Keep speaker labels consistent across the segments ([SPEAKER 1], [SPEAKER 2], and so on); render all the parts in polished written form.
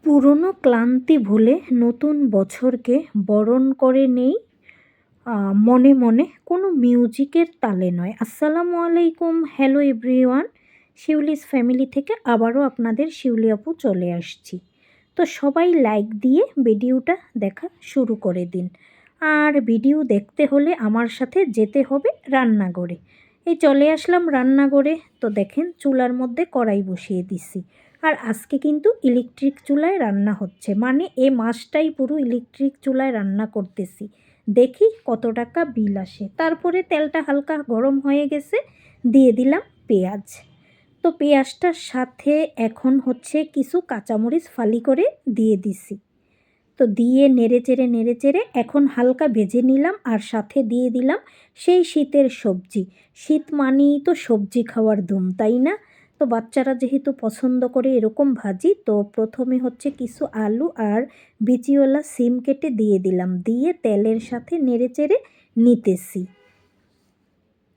[SPEAKER 1] পুরনো ক্লান্তি ভুলে নতুন বছরকে বরণ করে নেই মনে মনে, কোনো মিউজিকের তালে নয়। আসসালামু আলাইকুম, হ্যালো এভরিওয়ান। শিউলিস ফ্যামিলি থেকে আবারও আপনাদের শিউলি আপু চলে আসছি। তো সবাই লাইক দিয়ে ভিডিওটা দেখা শুরু করে দিন। আর ভিডিও দেখতে হলে আমার সাথে যেতে হবে রান্নাঘরে। এই চলে আসলাম রান্নাঘরে। তো দেখেন চুলার মধ্যে কড়াই বসিয়ে দিছি। আর আজকে কিন্তু ইলেকট্রিক চুলায় রান্না হচ্ছে, মানে এ মাসটাই পুরো ইলেকট্রিক চুলায় রান্না করতেছি। দেখি কত টাকা বিল আসে। তারপরে তেলটা হালকা গরম হয়ে গেছে, দিয়ে দিলাম পেঁয়াজ। তো পেঁয়াজটার সাথে এখন হচ্ছে কিছু কাঁচামরিচ ফালি করে দিয়ে দিছি। তো দিয়ে নেড়ে চেড়ে এখন হালকা ভেজে নিলাম, আর সাথে দিয়ে দিলাম সেই শীতের সবজি। শীত মানেই তো সবজি খাওয়ার ধুম, তাই না? তো বাচ্চারা যেহেতু পছন্দ করে এরকম ভাজি, তো প্রথমে হচ্ছে কিছু আলু আর বিচিওয়ালা সিম কেটে দিয়ে দিলাম, দিয়ে তেলের সাথে নেড়ে চেড়ে নিতেছি।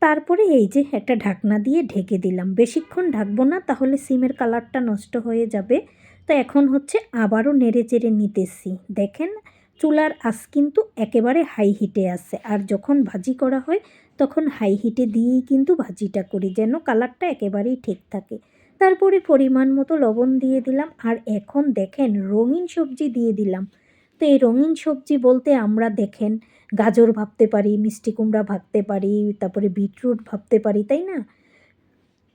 [SPEAKER 1] তারপরে এই যে একটা ঢাকনা দিয়ে ঢেকে দিলাম। বেশিক্ষণ ঢাকবো না, তাহলে সিমের কালারটা নষ্ট হয়ে যাবে। তো এখন হচ্ছে আবারও নেড়ে চেড়ে নিতেছি। দেখেন চুলার আঁচ কিন্তু একেবারে হাই হিটে আছে, আর যখন ভাজি করা হয় তখন হাই হিটে দিয়েই কিন্তু ভাজিটা করি, যেন কালারটা একেবারেই ঠিক থাকে। তারপরে পরিমাণ মতো লবণ দিয়ে দিলাম, আর এখন দেখেন রঙিন সবজি দিয়ে দিলাম। তো এই রঙিন সবজি বলতে আমরা দেখেন গাজর ভাবতে পারি, মিষ্টি কুমড়া ভাবতে পারি, তারপরে বিটরুট ভাবতে পারি, তাই না?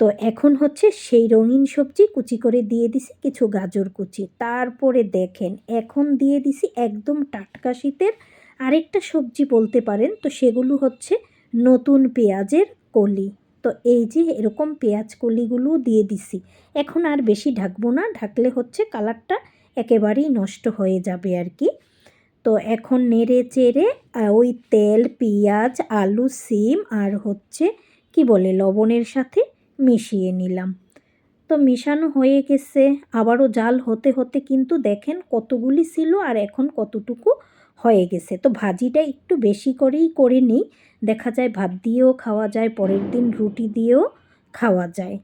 [SPEAKER 1] তো এখন হচ্ছে সেই রঙিন সবজি কুচি করে দিয়ে দিছি, কিছু গাজর কুচি। তারপরে দেখেন এখন দিয়ে দিছি একদম টাটকা শীতের আরেকটা সবজি বলতে পারেন। তো সেগুলো হচ্ছে নতুন পেঁয়াজের কলি। তো এই যে এরকম পেঁয়াজ কলিগুলো দিয়ে দিছি। এখন আর বেশি ঢাকবো না, ঢাকলে হচ্ছে কালারটা একেবারেই নষ্ট হয়ে যাবে আর কি। তো এখন নেড়ে চেড়ে ওই তেল, পেঁয়াজ, আলু, সিম আর হচ্ছে কি বলে লবণের সাথে মিশিয়ে নিলাম। তো মিশানো হয়ে গেছে। আবারও জাল হতে হতে কিন্তু দেখেন কতগুলি ছিল আর এখন কতটুকু হয়ে গেছে। তো ভাজিটা একটু বেশি করেই করে নিই, দেখা যায় ভাত দিয়েও খাওয়া যায়, পরের দিন রুটি দিয়েও খাওয়া যায়।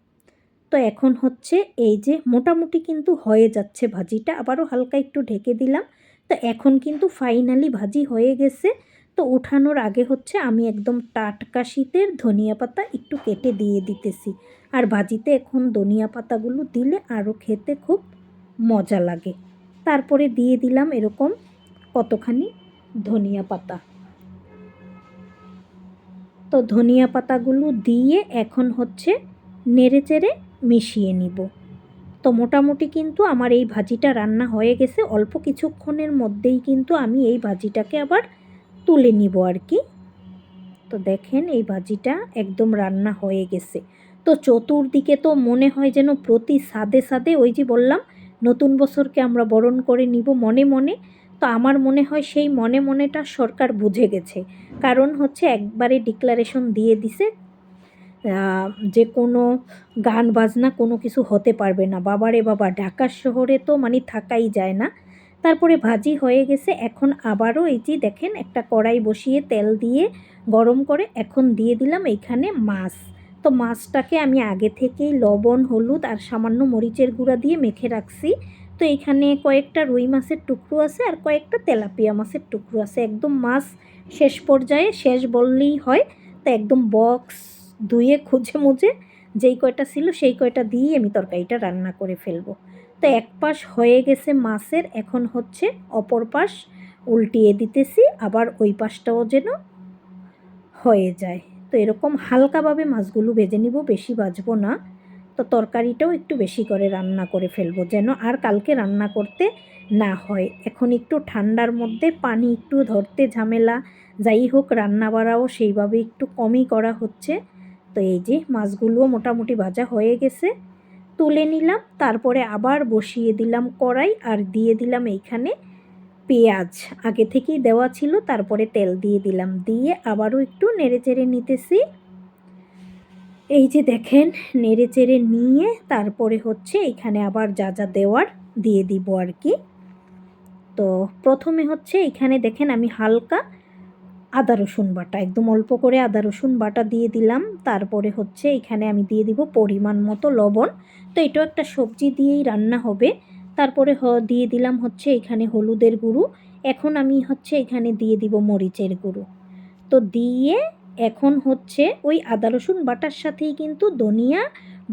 [SPEAKER 1] তো এখন হচ্ছে এই যে মোটামুটি কিন্তু হয়ে যাচ্ছে ভাজিটা, আবারও হালকা একটু ঢেকে দিলাম। তো এখন কিন্তু ফাইনালি ভাজি হয়ে গেছে। তো উঠানোর আগে হচ্ছে আমি একদম টাটকা শীতের ধনিয়া পাতা একটু কেটে দিয়ে দিতেছি। আর ভাজিতে এখন ধনিয়া পাতাগুলো দিলে আরও খেতে খুব মজা লাগে। তারপরে দিয়ে দিলাম এরকম কতখানি ধনিয়া পাতা। তো ধনিয়া পাতাগুলো দিয়ে এখন হচ্ছে নেড়েচেড়ে মিশিয়ে নিব। তো মোটামুটি কিন্তু আমার এই ভাজিটা রান্না হয়ে গেছে। অল্প কিছুক্ষণের মধ্যেই কিন্তু আমি এই ভাজিটাকে আবার তুলে নিব আর কি। তো দেখেন এই ভাজিটা একদম রান্না হয়ে গেছে। তো চতুর্দিকে তো মনে হয় যেন প্রতি সাদে সাদে, ওই যে বললাম নতুন বছরকে আমরা বরণ করে নিব মনে মনে। তো আমার মনে হয় সেই মনে মনেটা সরকার বুঝে গেছে, কারণ হচ্ছে একবারে ডিক্লারেশন দিয়ে দিছে যে কোনো গান বাজনা কোনো কিছু হতে পারবে না। বাবারে বাবা, ঢাকা শহরে তো মানে থাকাই যায় না। তারপরে ভাজি হয়ে গেছে। এখন আবারও এই যে দেখেন একটা কড়াই বসিয়ে তেল দিয়ে গরম করে এখন দিয়ে দিলাম এইখানে মাছ। তো মাছটাকে আমি আগে থেকেই লবণ, হলুদ আর সামান্য মরিচের গুঁড়া দিয়ে মেখে রাখছি। তো এইখানে কয়েকটা রুই মাছের টুকরো আছে আর কয়েকটা তেলাপিয়া মাছের টুকরো আছে। একদম মাছ শেষ পর্যায়ে, শেষ বললেই হয়। তো একদম বক্স ধুয়ে খুঁজে মুজে যেই কয়টা ছিল সেই কয়টা দিয়েই আমি তরকারিটা রান্না করে ফেলবো। তো এক পাশ হয়ে গেছে মাছের, এখন হচ্ছে অপর পাশ উল্টিয়ে দিতেছি, আবার ওই পাশটাও যেন হয়ে যায়। তো এরকম হালকাভাবে মাছগুলো ভেজে নিব, বেশি ভাজবো না। তো তরকারিটাও একটু বেশি করে রান্না করে ফেলবো, যেন আর কালকে রান্না করতে না হয়। এখন একটু ঠান্ডার মধ্যে পানি একটু ধরতে ঝামেলা, যাই হোক রান্না বাড়াও সেইভাবে একটু কমই করা হচ্ছে। তো এই যে মাছগুলোও মোটামুটি ভাজা হয়ে গেছে, তুলে নিলাম। তারপরে আবার বসিয়ে দিলাম কড়াই, আর দিয়ে দিলাম এইখানে পেঁয়াজ আগে থেকেই দেওয়া ছিল। তারপরে তেল দিয়ে দিলাম, দিয়ে আবারও একটু নেড়েচেড়ে নিতেছি। এই যে দেখেন নেড়েচেড়ে নিয়ে তারপরে হচ্ছে এখানে আবার যা যা দেওয়ার দিয়ে দিব আর কি। তো প্রথমে হচ্ছে এখানে দেখেন আমি হালকা আদা রসুন বাটা, একদম অল্প করে আদা রসুন বাটা দিয়ে দিলাম। তারপরে হচ্ছে এখানে আমি দিয়ে দিব পরিমাণ মতো লবণ। তো এটাও একটা সবজি দিয়েই রান্না হবে, তারপরে দিয়ে দিলাম হচ্ছে এখানে হলুদের গুঁড়ো। এখন আমি হচ্ছে এখানে দিয়ে দিব মরিচের গুঁড়ো। তো দিয়ে এখন হচ্ছে ওই আদা রসুন বাটার সাথেই কিন্তু ধনিয়া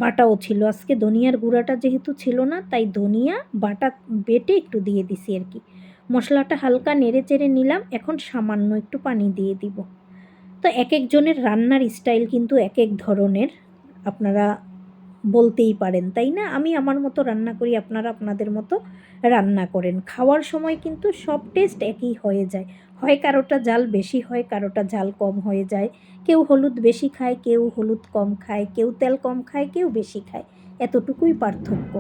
[SPEAKER 1] বাটাও ছিল। আজকে ধনিয়ার গুঁড়াটা যেহেতু ছিল না, তাই ধনিয়া বাটা বেটে একটু দিয়ে দিছি আর কি। মশলাটা হালকা নেড়ে চেড়ে নিলাম। এখন সামান্য একটু পানি দিয়ে দিব। তো এক একজনের রান্নার স্টাইল কিন্তু এক এক ধরনের, আপনারা বলতেই পারেন, তাই না? আমি আমার মতো রান্না করি, আপনারা আপনাদের মতো রান্না করেন। খাওয়ার সময় কিন্তু সব টেস্ট একই হয়ে যায়। হয় কারোটা ঝাল বেশি হয়, কারোটা ঝাল কম হয়ে যায়। কেউ হলুদ বেশি খায়, কেউ হলুদ কম খায়, কেউ তেল কম খায়, কেউ বেশি খায়। এতটুকুই পার্থক্য।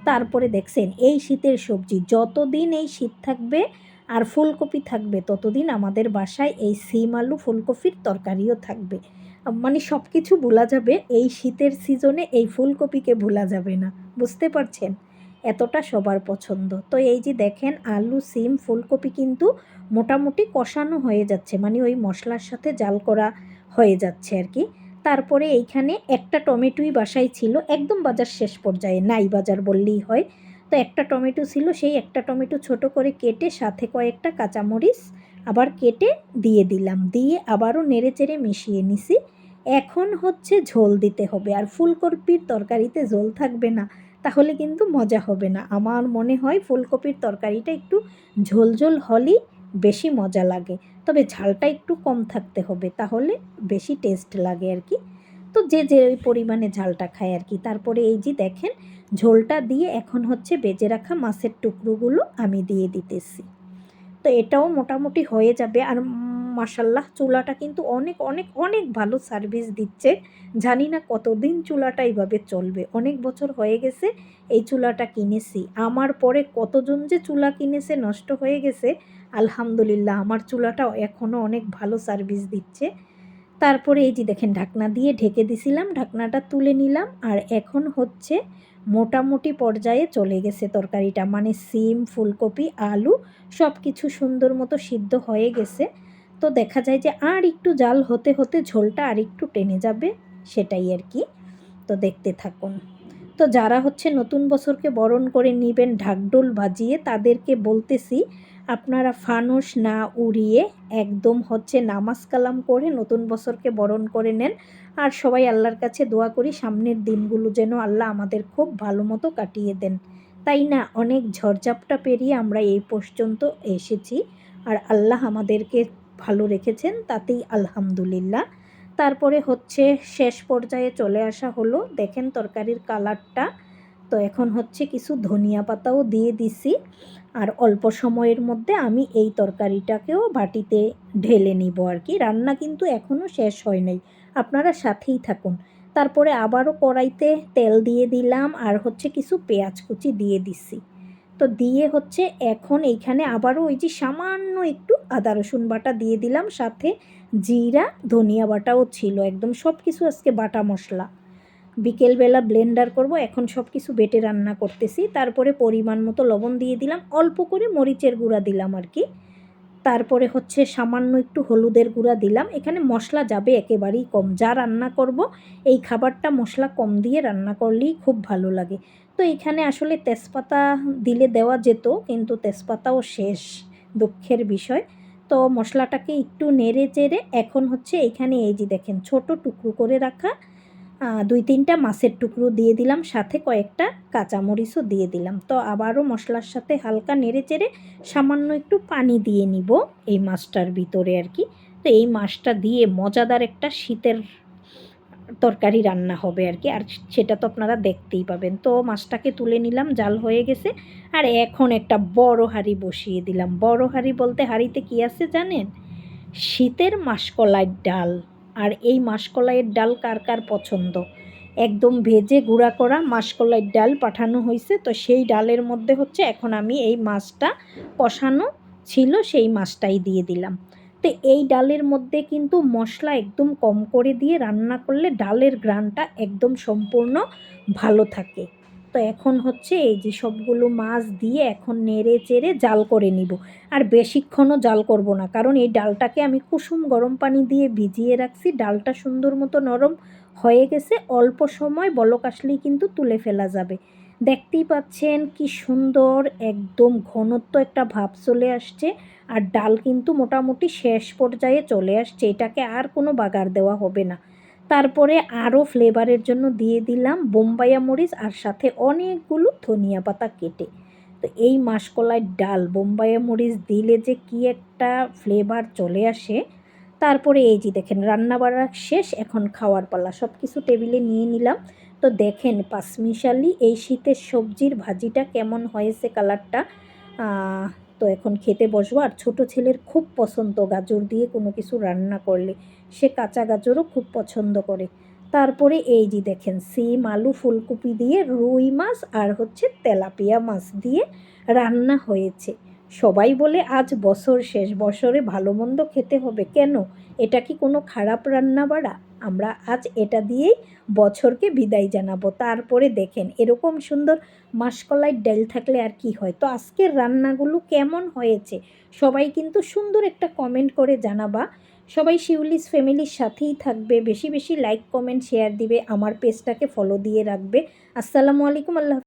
[SPEAKER 1] তারপরে দেখছেন এই শীতের সবজি, যতদিন এই শীত থাকবে আর ফুলকপি থাকবে, ততদিন আমাদের বাসায় এই সিম আলু ফুলকপির তরকারিও থাকবে। মানে সব কিছু ভোলা যাবে, এই শীতের সিজনে এই ফুলকপিকে ভোলা যাবে না। বুঝতে পারছেন? এতটা সবার পছন্দ। তো এই যে দেখেন আলু সিম ফুলকপি কিন্তু মোটামুটি কষানো হয়ে যাচ্ছে, মানে ওই মশলার সাথে জাল করা হয়ে যাচ্ছে আর কি। তারপরে এইখানে একটা টমেটোই বাসায় ছিল, একদম বাজার শেষ পর্যায়ে, নাই বাজার বললেই হয়। তো একটা টমেটো ছিল, সেই একটা টমেটো ছোট করে কেটে সাথে কয়েকটা কাঁচামরিচ আবার কেটে দিয়ে দিলাম। দিয়ে আবারও নেড়ে চেড়ে মিশিয়ে নিছি। এখন হচ্ছে ঝোল দিতে হবে। আর ফুলকপির তরকারিতে ঝোল থাকবে না তাহলে কিন্তু মজা হবে না। আমার মনে হয় ফুলকপির তরকারিটা একটু ঝোল ঝোল হলেই বেশি মজা লাগে। তবে ঝালটা একটু কম থাকতে হবে, তাহলে বেশি টেস্ট লাগে আর কি। তো যে যে ওই পরিমাণে ঝালটা খায় আর কি। তারপরে এই যে দেখেন ঝোলটা দিয়ে এখন হচ্ছে বেজে রাখা মাছের টুকরোগুলো আমি দিয়ে দিতেছি। তো এটাও মোটামুটি হয়ে যাবে। আর মাশাল্লাহ চুলাটা কিন্তু অনেক অনেক অনেক ভালো সার্ভিস দিচ্ছে। জানি না কতদিন চুলাটা এইভাবে চলবে। অনেক বছর হয়ে গেছে এই চুলাটা কিনেছি। আমার পরে কতজন যে চুলা কিনেছে নষ্ট হয়ে গেছে, আলহামদুলিল্লাহ আমার চুলাটা এখনও অনেক ভালো সার্ভিস দিচ্ছে। তারপরে এই যে দেখেন ঢাকনা দিয়ে ঢেকে দিছিলাম, ঢাকনাটা তুলে নিলাম। আর এখন হচ্ছে মোটামুটি পর্যায়ে চলে গেছে তরকারিটা, মানে সিম ফুলকপি আলু সব কিছু সুন্দর মতো সিদ্ধ হয়ে গেছে। তো দেখা যায় যে আর একটু জাল হতে হতে ঝোলটা আর একটু টেনে যাবে, সেটাই আর কি। তো দেখতে থাকুন। তো যারা হচ্ছে নতুন বছরকে বরণ করে নেবেন ঢাকঢোল বাজিয়ে, তাদেরকে বলতেছি আপনারা ফানুস না উড়িয়ে একদম হচ্ছে নামাজ কালাম করে নতুন বছরকে বরণ করে নেন। আর সবাই আল্লাহর কাছে দোয়া করি সামনের দিনগুলো যেন আল্লাহ আমাদের খুব ভালো মতো কাটিয়ে দেন, তাই না? অনেক ঝড়ঝাপটা পেরিয়ে আমরা এই পর্যন্ত এসেছি, আর আল্লাহ আমাদেরকে ভালো রেখেছেন, তাতেই আলহামদুলিল্লাহ। তারপরে হচ্ছে শেষ পর্যায়ে চলে আসা হলো, দেখেন তরকারির কালারটা। তো এখন হচ্ছে কিছু ধনিয়া পাতাও দিয়ে দিছি। আর অল্প সময়ের মধ্যে আমি এই তরকারিটাকেও বাটিতে ঢেলে নিব আর কি। রান্না কিন্তু এখনও শেষ হয় নাই, আপনারা সাথেই থাকুন। তারপরে আবারও কড়াইতে তেল দিয়ে দিলাম আর হচ্ছে কিছু পেঁয়াজ কুচি দিয়ে দিছি। তো দিয়ে হচ্ছে এখন এইখানে আবারও ওই যে সামান্য একটু আদা রসুন বাটা দিয়ে দিলাম, সাথে জিরা ধনিয়া বাটাও ছিল, একদম সব কিছু আজকে বাটা মশলা। বিকেলবেলা ব্লেন্ডার করব, এখন সব কিছু বেটে রান্না করতেছি। তারপরে পরিমাণ মতো লবণ দিয়ে দিলাম, অল্প করে মরিচের গুঁড়া দিলাম আর কি। তারপরে হচ্ছে সামান্য একটু হলুদের গুঁড়া দিলাম। এখানে মশলা যাবে একেবারেই কম, যা রান্না করব এই খাবারটা মশলা কম দিয়ে রান্না করলেই খুব ভালো লাগে। তো এখানে আসলে তেজপাতা দিলে দেওয়া যেত, কিন্তু তেজপাতাও শেষ, দুঃখের বিষয়। তো মশলাটাকে একটু নেড়ে চেড়ে এখন হচ্ছে এইখানে এই যে দেখেন ছোট টুকরো করে রাখা 2-3টা মাছের টুকরো দিয়ে দিলাম, সাথে কয়েকটা কাঁচামরিচও দিয়ে দিলাম। তো আবারও মশলার সাথে হালকা নেড়ে চেড়ে সামান্য একটু পানি দিয়ে নিব এই মাছটার ভিতরে আর কি। তো এই মাছটা দিয়ে মজাদার একটা শীতের তরকারি রান্না হবে আর কি। আর সেটা তো আপনারা দেখতেই পাবেন। তো মাছটাকে তুলে নিলাম, জাল হয়ে গেছে। আর এখন একটা বড় হাঁড়ি বসিয়ে দিলাম। বড় হাঁড়ি বলতে হাঁড়িতে কী আছে জানেন? শীতের মাসকলাইয়ের ডাল। আর এই মাসকলাইয়ের ডাল কার কার পছন্দ? একদম ভেজে গুঁড়া করা মাসকলাইয়ের ডাল পাঠানো হয়েছে। তো সেই ডালের মধ্যে হচ্ছে এখন আমি এই মাছটা কষানো ছিল সেই মাছটাই দিয়ে দিলাম। তো এই ডালের মধ্যে কিন্তু মশলা একদম কম করে দিয়ে রান্না করলে ডালের ঘ্রাণটা একদম সম্পূর্ণ ভালো থাকে। তো এখন হচ্ছে এই যে সবগুলো মাছ দিয়ে এখন নেড়ে চেড়ে জাল করে নিব। আর বেশিক্ষণও জাল করব না, কারণ এই ডালটাকে আমি কুসুম গরম পানি দিয়ে ভিজিয়ে রাখছি। ডালটা সুন্দর মতো নরম হয়ে গেছে, অল্প সময় বলক আসলেই কিন্তু তুলে ফেলা যাবে। দেখতেই পাচ্ছেন কি সুন্দর একদম ঘনত্ব একটা ভাব চলে আসছে। আর ডাল কিন্তু মোটামুটি শেষ পর্যায়ে চলে আসছে, এটাকে আর কোনো বাগার দেওয়া হবে না। তারপরে আরও ফ্লেভারের জন্য দিয়ে দিলাম বোম্বাইয়া মরিচ আর সাথে অনেকগুলো ধনিয়া পাতা কেটে। তো এই মাসকলাই ডাল বোম্বাইয়া মরিচ দিলে যে কি একটা ফ্লেভার চলে আসে। তারপরে এই যে দেখেন রান্না বাড়া শেষ, এখন খাওয়ার পালা। সব কিছু টেবিলে নিয়ে নিলাম। তো দেখেন পাঁচমিশালি এই শীতের সবজির ভাজিটা কেমন হয়েছে কালারটা। তো এখন খেতে বসবো। আর ছোটো ছেলের খুব পছন্দ গাজর দিয়ে কোনো কিছু রান্না করলে, সে কাঁচা গাজরও খুব পছন্দ করে। তারপরে এই যে দেখেন সিম আলু ফুলকপি দিয়ে রুই মাছ আর হচ্ছে তেলাপিয়া মাছ দিয়ে রান্না হয়েছে। সবাই বলে আজ বছর শেষ, বছরে ভালো মন্দ খেতে হবে, কেন এটা কি কোনো খারাপ রান্না বাড়া? আমরা আজ এটা দিয়েই বছরকে বিদায় জানাবো। তারপরে দেখেন এরকম সুন্দর মাসকলাইয়ের ডাল থাকলে আর কি হয়। তো আজকের রান্নাগুলো কেমন হয়েছে সবাই কিন্তু সুন্দর একটা কমেন্ট করে জানাবা। সবাই শিউলিস ফ্যামিলির সাথেই থাকবে, বেশি বেশি লাইক কমেন্ট শেয়ার দিবে, আমার পেজটাকে ফলো দিয়ে রাখবে। আসসালামু আলাইকুম, আল্লাহ।